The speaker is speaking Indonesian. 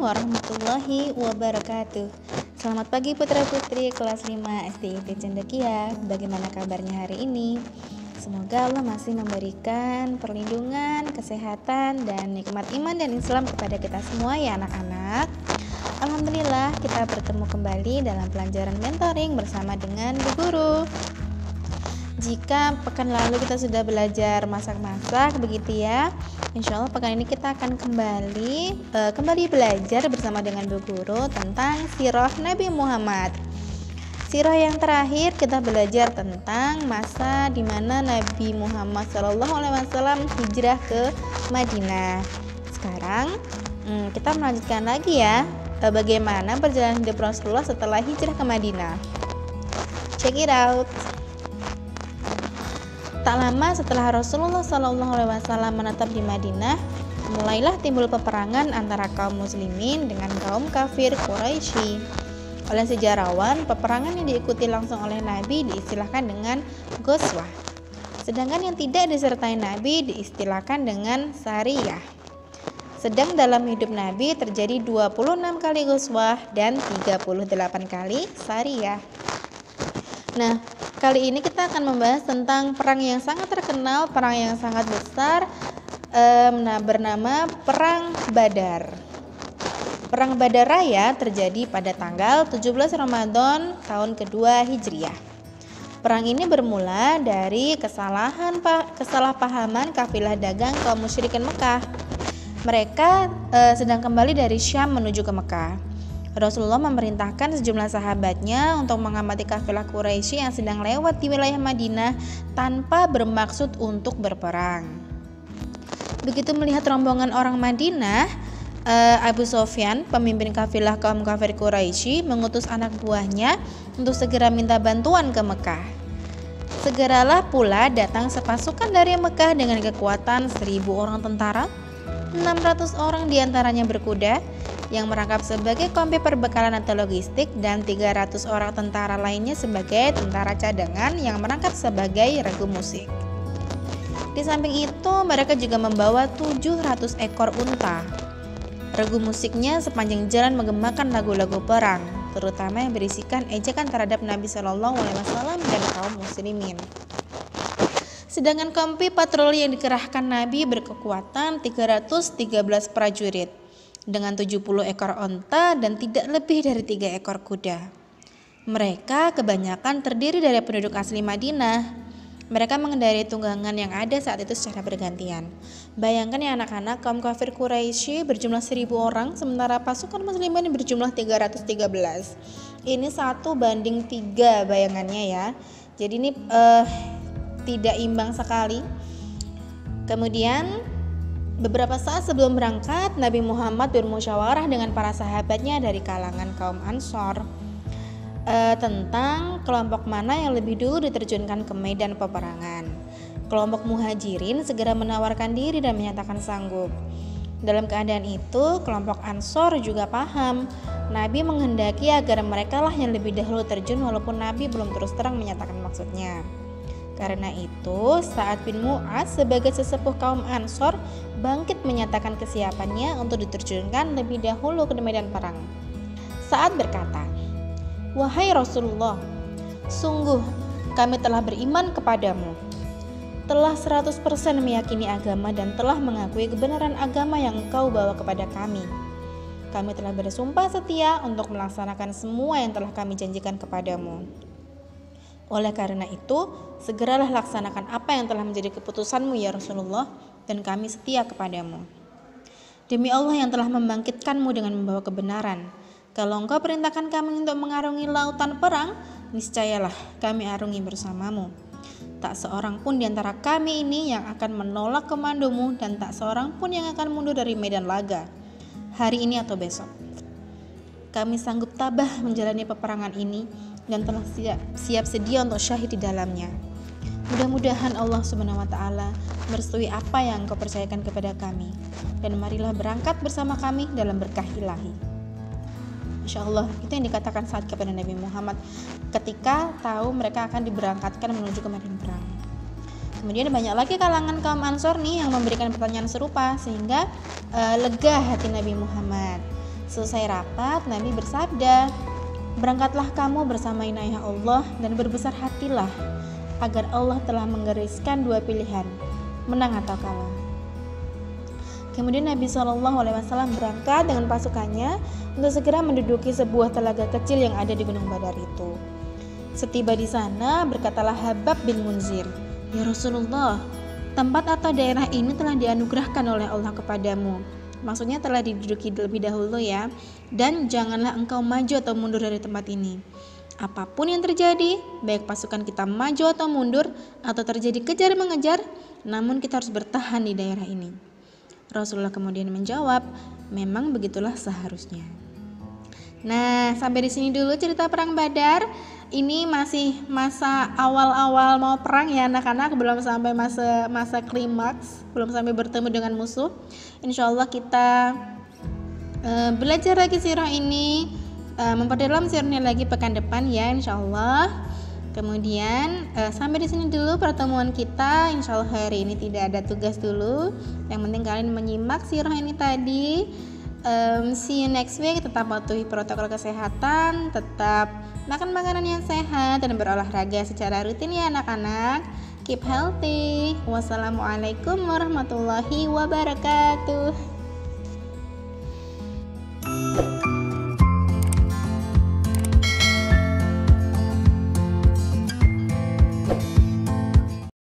warahmatullahi wabarakatuh. Selamat pagi putra-putri kelas 5 SD IPB Cendekia. Bagaimana kabarnya hari ini? Semoga Allah masih memberikan perlindungan, kesehatan, dan nikmat iman dan Islam kepada kita semua ya anak-anak. Alhamdulillah kita bertemu kembali dalam pelajaran mentoring bersama dengan Bu Guru. Jika pekan lalu kita sudah belajar masak-masak begitu ya, insya Allah pekan ini kita akan kembali belajar bersama dengan Bu Guru tentang sirah Nabi Muhammad. Sirah yang terakhir kita belajar tentang masa di mana Nabi Muhammad SAW hijrah ke Madinah. Sekarang kita melanjutkan lagi ya, bagaimana perjalanan hidup Rasulullah setelah hijrah ke Madinah. Check it out. Tak lama setelah Rasulullah SAW menetap di Madinah, mulailah timbul peperangan antara kaum muslimin dengan kaum kafir Quraisy. Oleh sejarawan, peperangan yang diikuti langsung oleh Nabi diistilahkan dengan Ghazwah. Sedangkan yang tidak disertai Nabi diistilahkan dengan Sariyah. Sedang dalam hidup Nabi terjadi 26 kali Ghazwah dan 38 kali Sariyah. Nah, kali ini kita akan membahas tentang perang yang sangat terkenal, perang yang sangat besar, bernama Perang Badar. Perang Badar Raya terjadi pada tanggal 17 Ramadan tahun kedua Hijriah. Perang ini bermula dari kesalahpahaman kafilah dagang kaum musyrikin Mekah. Mereka sedang kembali dari Syam menuju ke Mekah. Rasulullah memerintahkan sejumlah sahabatnya untuk mengamati kafilah Quraisy yang sedang lewat di wilayah Madinah tanpa bermaksud untuk berperang. Begitu melihat rombongan orang Madinah, Abu Sufyan, pemimpin kafilah kaum kafir Quraisy, mengutus anak buahnya untuk segera minta bantuan ke Mekah. Segeralah pula datang sepasukan dari Mekah dengan kekuatan 1.000 orang tentara, 600 orang diantaranya berkuda, yang merangkap sebagai kompi perbekalan atau logistik, dan 300 orang tentara lainnya sebagai tentara cadangan yang merangkap sebagai regu musik. Di samping itu mereka juga membawa 700 ekor unta. Regu musiknya sepanjang jalan menggemakan lagu-lagu perang, terutama yang berisikan ejekan terhadap Nabi SAW dan kaum muslimin. Sedangkan kompi patroli yang dikerahkan Nabi berkekuatan 313 prajurit dengan 70 ekor onta dan tidak lebih dari 3 ekor kuda. Mereka kebanyakan terdiri dari penduduk asli Madinah. Mereka mengendarai tunggangan yang ada saat itu secara bergantian. Bayangkan ya anak-anak, kaum kafir Quraisy berjumlah 1.000 orang, sementara pasukan muslimin berjumlah 313. Ini 1:3 bayangannya ya. Jadi ini tidak imbang sekali. Kemudian beberapa saat sebelum berangkat, Nabi Muhammad bermusyawarah dengan para sahabatnya dari kalangan kaum Ansor tentang kelompok mana yang lebih dulu diterjunkan ke medan peperangan. Kelompok Muhajirin segera menawarkan diri dan menyatakan sanggup. Dalam keadaan itu, kelompok Ansor juga paham Nabi menghendaki agar mereka lah yang lebih dahulu terjun, walaupun Nabi belum terus terang menyatakan maksudnya. Karena itu, Sa'ad bin Mu'adz sebagai sesepuh kaum Ansor bangkit menyatakan kesiapannya untuk diterjunkan lebih dahulu ke medan perang. Sa'ad berkata, "Wahai Rasulullah, sungguh kami telah beriman kepadamu, telah 100% meyakini agama dan telah mengakui kebenaran agama yang engkau bawa kepada kami. Kami telah bersumpah setia untuk melaksanakan semua yang telah kami janjikan kepadamu. Oleh karena itu, segeralah laksanakan apa yang telah menjadi keputusanmu ya Rasulullah, dan kami setia kepadamu. Demi Allah yang telah membangkitkanmu dengan membawa kebenaran, kalau engkau perintahkan kami untuk mengarungi lautan perang, niscayalah kami arungi bersamamu. Tak seorang pun di antara kami ini yang akan menolak komandomu, dan tak seorang pun yang akan mundur dari medan laga, hari ini atau besok. Kami sanggup tabah menjalani peperangan ini dan telah siap sedia untuk syahid di dalamnya. Mudah-mudahan Allah Subhanahu wa taala merestui apa yang Engkau percayakan kepada kami, dan marilah berangkat bersama kami dalam berkah ilahi." Masya Allah, itu yang dikatakan saat kepada Nabi Muhammad ketika tahu mereka akan diberangkatkan menuju ke medan perang. Kemudian banyak lagi kalangan kaum Ansor nih yang memberikan pertanyaan serupa, sehingga lega hati Nabi Muhammad. Selesai rapat, Nabi bersabda, "Berangkatlah kamu bersama inayah Allah dan berbesar hatilah agar Allah telah menggariskan dua pilihan, menang atau kalah." Kemudian Nabi SAW berangkat dengan pasukannya untuk segera menduduki sebuah telaga kecil yang ada di Gunung Badar itu. Setiba di sana, berkatalah Habab bin Munzir, "Ya Rasulullah, tempat atau daerah ini telah dianugerahkan oleh Allah kepadamu." Maksudnya telah diduduki lebih dahulu ya. "Dan janganlah engkau maju atau mundur dari tempat ini. Apapun yang terjadi, baik pasukan kita maju atau mundur, atau terjadi kejar mengejar, namun kita harus bertahan di daerah ini." Rasulullah kemudian menjawab, "Memang begitulah seharusnya." Nah, sampai di sini dulu cerita perang Badar. Ini masih masa awal-awal mau perang ya anak-anak, belum sampai masa klimaks, belum sampai bertemu dengan musuh. Insya Allah kita belajar lagi sirah ini, memperdalam sirahnya lagi pekan depan ya insya Allah. Kemudian sampai di sini dulu pertemuan kita. Insya Allah hari ini tidak ada tugas dulu. Yang penting kalian menyimak sirah ini tadi. See you next week. Tetap patuhi protokol kesehatan, tetap makan makanan yang sehat dan berolahraga secara rutin ya anak-anak. Keep healthy. Wassalamualaikum warahmatullahi wabarakatuh.